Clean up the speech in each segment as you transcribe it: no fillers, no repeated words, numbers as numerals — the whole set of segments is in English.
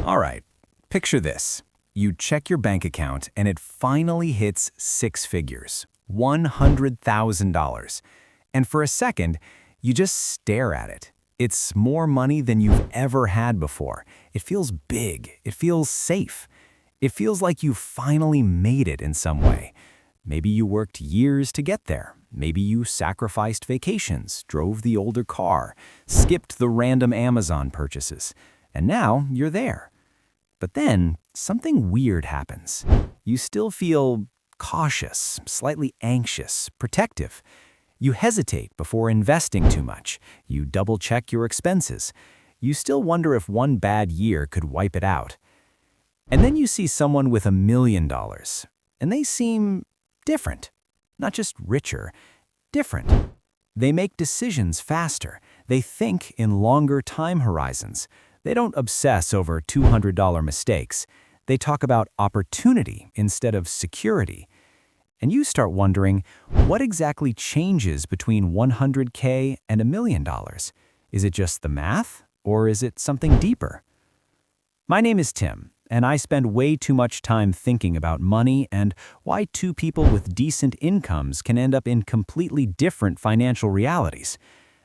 All right, picture this. You check your bank account and it finally hits six figures, $100,000. And for a second, you just stare at it. It's more money than you've ever had before. It feels big. It feels safe. It feels like you finally made it in some way. Maybe you worked years to get there. Maybe you sacrificed vacations, drove the older car, skipped the random Amazon purchases, and now you're there. But then something weird happens. You still feel cautious, slightly anxious, protective. You hesitate before investing too much. You double-check your expenses. You still wonder if one bad year could wipe it out. And then you see someone with $1 million, and they seem different. Not just richer, different. They make decisions faster. They think in longer time horizons. They don't obsess over $200 mistakes. They talk about opportunity instead of security. And you start wondering, what exactly changes between $100K and $1 million? Is it just the math, or is it something deeper? My name is Tim, and I spend way too much time thinking about money and why two people with decent incomes can end up in completely different financial realities.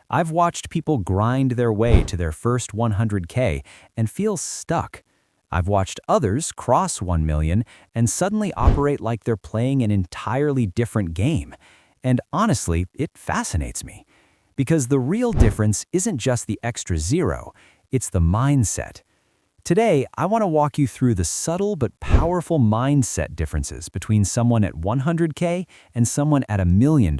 I've watched people grind their way to their first 100K and feel stuck. I've watched others cross 1 million and suddenly operate like they're playing an entirely different game. And honestly, it fascinates me. Because the real difference isn't just the extra zero, it's the mindset. Today, I want to walk you through the subtle but powerful mindset differences between someone at 100K and someone at $1 million.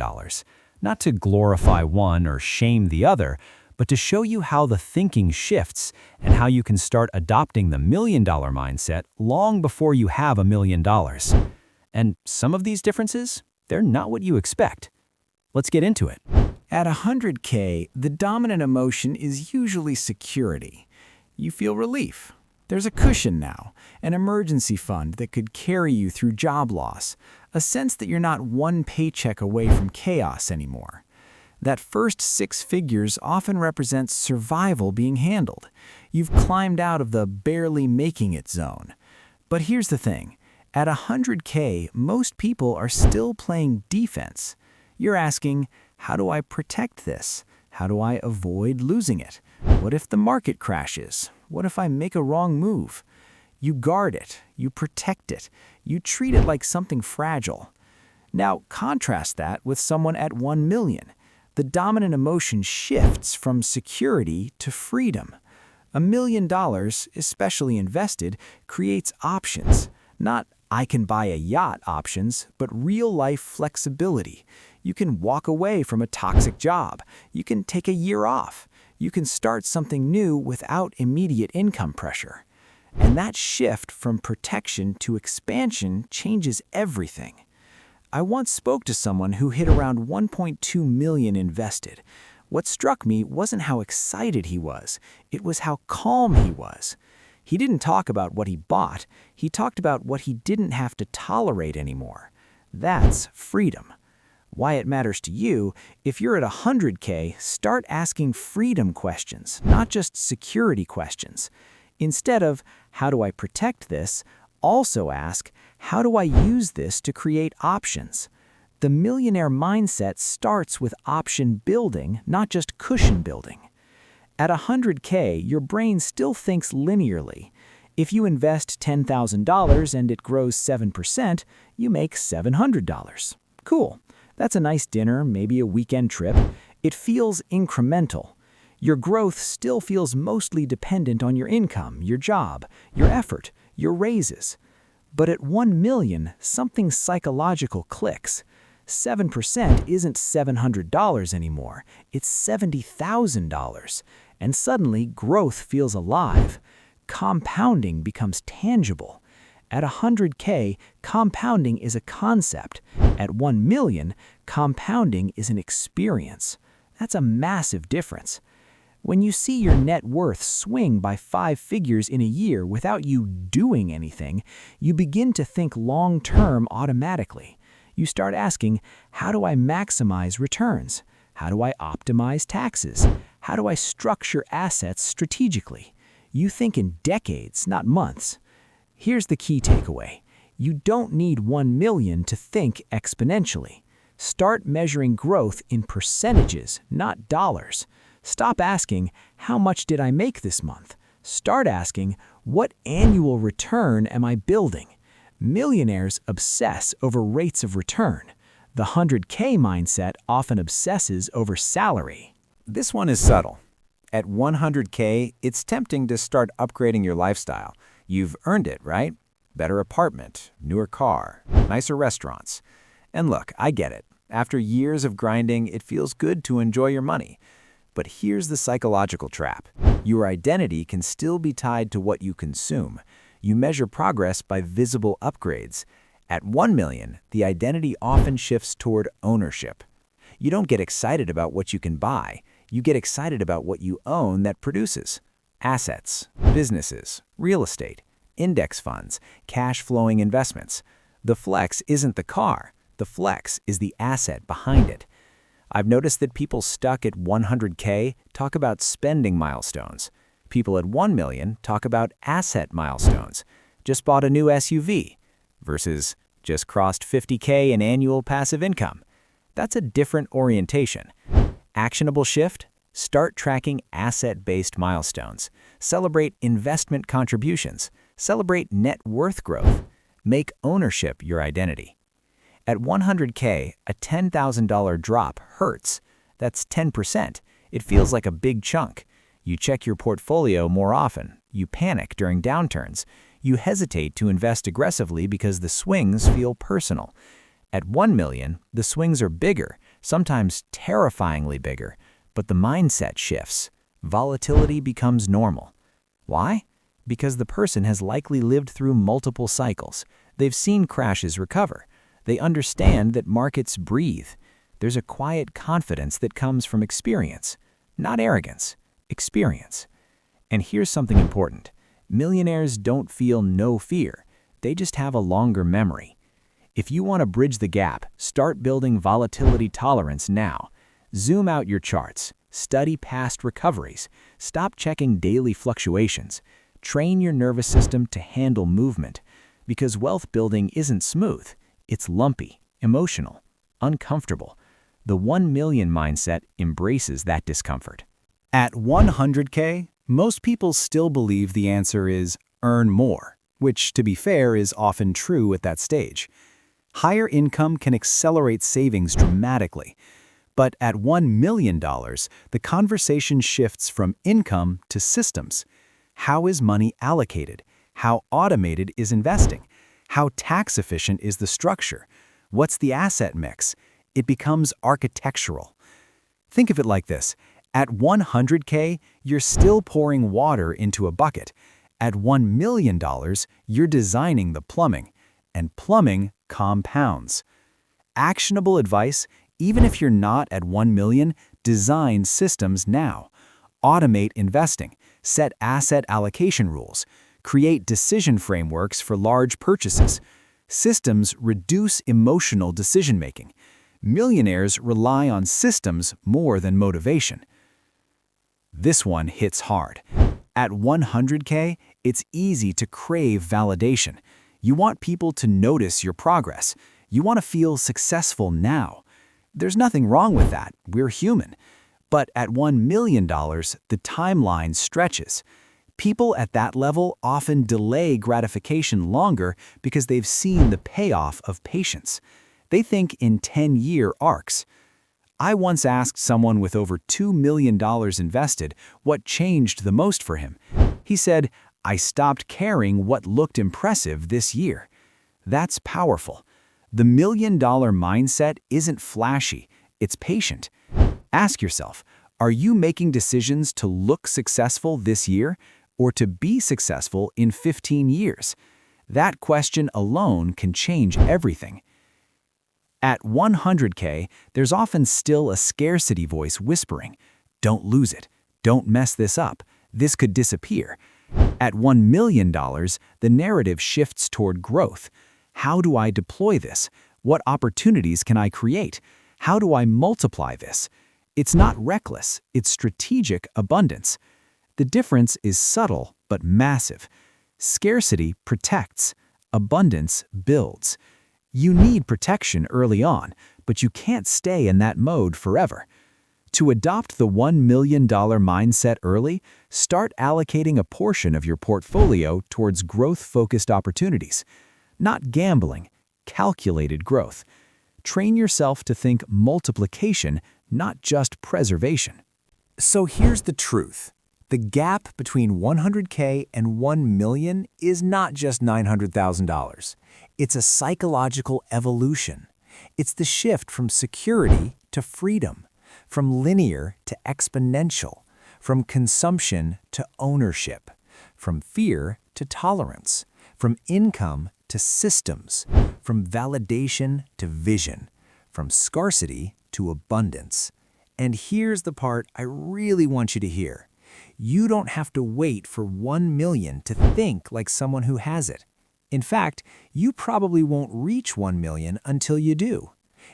Not to glorify one or shame the other, but to show you how the thinking shifts and how you can start adopting the $1 million mindset long before you have $1 million. And some of these differences, they're not what you expect. Let's get into it. At 100K, the dominant emotion is usually security. You feel relief. There's a cushion now, an emergency fund that could carry you through job loss, a sense that you're not one paycheck away from chaos anymore. That first six figures often represents survival being handled. You've climbed out of the barely making it zone. But here's the thing. At 100K, most people are still playing defense. You're asking, how do I protect this? How do I avoid losing it? What if the market crashes? What if I make a wrong move? You guard it, you protect it, you treat it like something fragile. Now, contrast that with someone at 1 million. The dominant emotion shifts from security to freedom. $1 million, especially invested, creates options. Not I can buy a yacht options, but real-life flexibility. You can walk away from a toxic job. You can take a year off. You can start something new without immediate income pressure. And that shift from protection to expansion changes everything. I once spoke to someone who hit around 1.2 million invested. What struck me wasn't how excited he was, it was how calm he was. He didn't talk about what he bought, he talked about what he didn't have to tolerate anymore. That's freedom. Why it matters to you, if you're at 100K, start asking freedom questions, not just security questions. Instead of, how do I protect this? Also ask, how do I use this to create options? The millionaire mindset starts with option building, not just cushion building. At 100K, your brain still thinks linearly. If you invest $10,000 and it grows 7%, you make $700. Cool. That's a nice dinner, maybe a weekend trip. It feels incremental. Your growth still feels mostly dependent on your income, your job, your effort, your raises. But at 1 million, something psychological clicks. 7% isn't $700 anymore, it's $70,000. And suddenly, growth feels alive. Compounding becomes tangible. At 100K, compounding is a concept. At 1 million, compounding is an experience. That's a massive difference. When you see your net worth swing by 5 figures in a year without you doing anything, you begin to think long-term automatically. You start asking, how do I maximize returns? How do I optimize taxes? How do I structure assets strategically? You think in decades, not months. Here's the key takeaway. You don't need 1 million to think exponentially. Start measuring growth in percentages, not dollars. Stop asking, how much did I make this month? Start asking, what annual return am I building? Millionaires obsess over rates of return. The 100K mindset often obsesses over salary. This one is subtle. At 100K, it's tempting to start upgrading your lifestyle. You've earned it, right? Better apartment, newer car, nicer restaurants. And look, I get it. After years of grinding, it feels good to enjoy your money. But here's the psychological trap. Your identity can still be tied to what you consume. You measure progress by visible upgrades. At 1 million, the identity often shifts toward ownership. You don't get excited about what you can buy. You get excited about what you own that produces. Assets, businesses, real estate, index funds, cash-flowing investments. The flex isn't the car. The flex is the asset behind it. I've noticed that people stuck at 100K talk about spending milestones. People at 1 million talk about asset milestones. Just bought a new SUV versus just crossed 50K in annual passive income. That's a different orientation. Actionable shift? Start tracking asset-based milestones. Celebrate investment contributions. Celebrate net worth growth. Make ownership your identity. At 100K, a $10,000 drop hurts. That's 10%. It feels like a big chunk. You check your portfolio more often. You panic during downturns. You hesitate to invest aggressively because the swings feel personal. At 1 million, the swings are bigger, sometimes terrifyingly bigger, but the mindset shifts. Volatility becomes normal. Why? Because the person has likely lived through multiple cycles. They've seen crashes recover. They understand that markets breathe. There's a quiet confidence that comes from experience, not arrogance, experience. And here's something important. Millionaires don't feel no fear. They just have a longer memory. If you want to bridge the gap, start building volatility tolerance now. Zoom out your charts. Study past recoveries. Stop checking daily fluctuations. Train your nervous system to handle movement. Because wealth building isn't smooth. It's lumpy, emotional, uncomfortable. The 1 million mindset embraces that discomfort. At 100K, most people still believe the answer is earn more, which, to be fair, is often true at that stage. Higher income can accelerate savings dramatically. But at $1 million, the conversation shifts from income to systems. How is money allocated? How automated is investing? How tax efficient is the structure? What's the asset mix? It becomes architectural. Think of it like this. At 100K, you're still pouring water into a bucket. At $1 million, you're designing the plumbing. And plumbing compounds. Actionable advice, even if you're not at 1 million, design systems now. Automate investing. Set asset allocation rules. Create decision frameworks for large purchases. Systems reduce emotional decision-making. Millionaires rely on systems more than motivation. This one hits hard. At 100K, it's easy to crave validation. You want people to notice your progress. You want to feel successful now. There's nothing wrong with that. We're human. But at $1 million, the timeline stretches. People at that level often delay gratification longer because they've seen the payoff of patience. They think in 10-year arcs. I once asked someone with over $2 million invested what changed the most for him. He said, "I stopped caring what looked impressive this year." That's powerful. The $1 million mindset isn't flashy, it's patient. Ask yourself, are you making decisions to look successful this year or to be successful in 15 years? That question alone can change everything. At 100K, there's often still a scarcity voice whispering, "Don't lose it. Don't mess this up. This could disappear." At $1 million, the narrative shifts toward growth. How do I deploy this? What opportunities can I create? How do I multiply this? It's not reckless, it's strategic abundance. The difference is subtle but massive. Scarcity protects, abundance builds. You need protection early on, but you can't stay in that mode forever. To adopt the $1 million mindset early, start allocating a portion of your portfolio towards growth-focused opportunities. Not gambling, calculated growth. Train yourself to think multiplication, not just preservation. So here's the truth. The gap between 100K and 1 million is not just $900,000. It's a psychological evolution. It's the shift from security to freedom, from linear to exponential, from consumption to ownership, from fear to tolerance, from income to systems, from validation to vision, from scarcity to abundance. And here's the part I really want you to hear. You don't have to wait for 1 million to think like someone who has it. In fact, you probably won't reach 1 million until you do.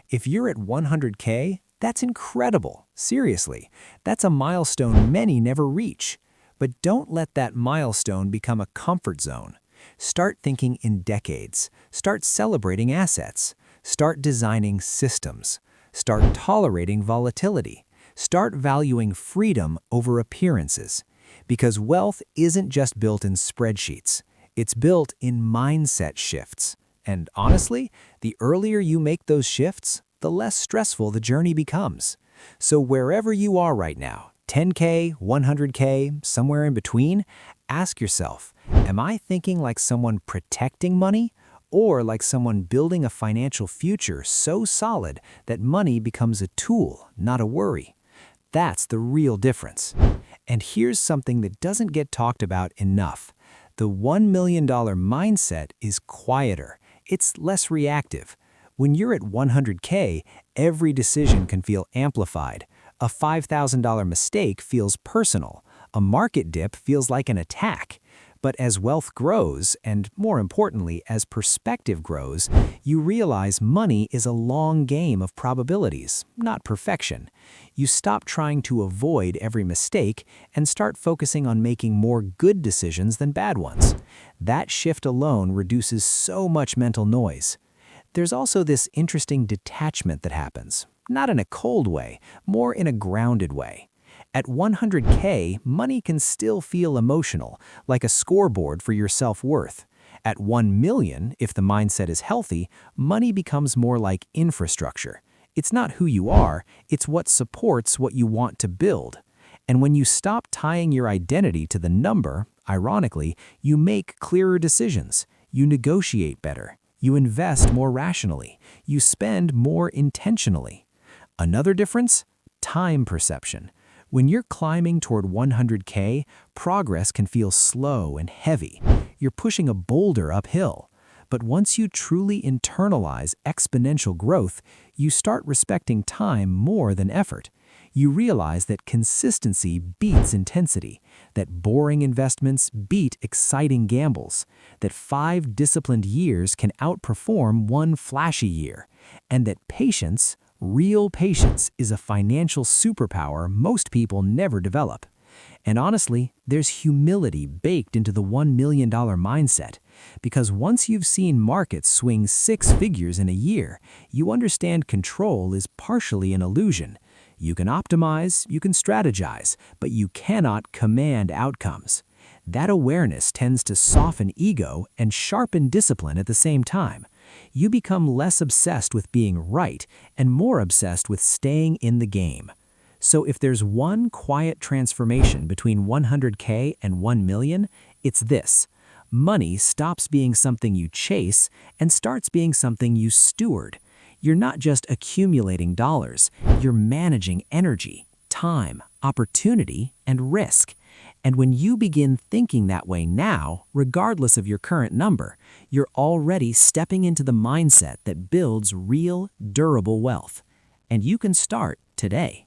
If you're at 100K, that's incredible. Seriously, that's a milestone many never reach. But don't let that milestone become a comfort zone. Start thinking in decades. Start celebrating assets. Start designing systems. Start tolerating volatility. Start valuing freedom over appearances. Because wealth isn't just built in spreadsheets. It's built in mindset shifts. And honestly, the earlier you make those shifts, the less stressful the journey becomes. So wherever you are right now, 10K, 100K, somewhere in between, ask yourself, am I thinking like someone protecting money or like someone building a financial future so solid that money becomes a tool, not a worry? That's the real difference. And here's something that doesn't get talked about enough. The $1 million mindset is quieter. It's less reactive. When you're at 100K, every decision can feel amplified. A $5,000 mistake feels personal. A market dip feels like an attack. But as wealth grows, and more importantly, as perspective grows, you realize money is a long game of probabilities, not perfection. You stop trying to avoid every mistake and start focusing on making more good decisions than bad ones. That shift alone reduces so much mental noise. There's also this interesting detachment that happens, not in a cold way, more in a grounded way. At 100K, money can still feel emotional, like a scoreboard for your self-worth. At 1 million, if the mindset is healthy, money becomes more like infrastructure. It's not who you are, it's what supports what you want to build. And when you stop tying your identity to the number, ironically, you make clearer decisions, you negotiate better, you invest more rationally, you spend more intentionally. Another difference? Time perception. When you're climbing toward 100K, progress can feel slow and heavy. You're pushing a boulder uphill. But once you truly internalize exponential growth, you start respecting time more than effort. You realize that consistency beats intensity, that boring investments beat exciting gambles, that 5 disciplined years can outperform 1 flashy year, and that patience, real patience, is a financial superpower most people never develop. And honestly, there's humility baked into the $1 million mindset. Because once you've seen markets swing 6 figures in a year, you understand control is partially an illusion. You can optimize, you can strategize, but you cannot command outcomes. That awareness tends to soften ego and sharpen discipline at the same time. You become less obsessed with being right and more obsessed with staying in the game. So if there's one quiet transformation between 100K and 1 million, it's this. Money stops being something you chase and starts being something you steward. You're not just accumulating dollars, you're managing energy, time, opportunity, and risk. And when you begin thinking that way now, regardless of your current number, you're already stepping into the mindset that builds real, durable wealth. And you can start today.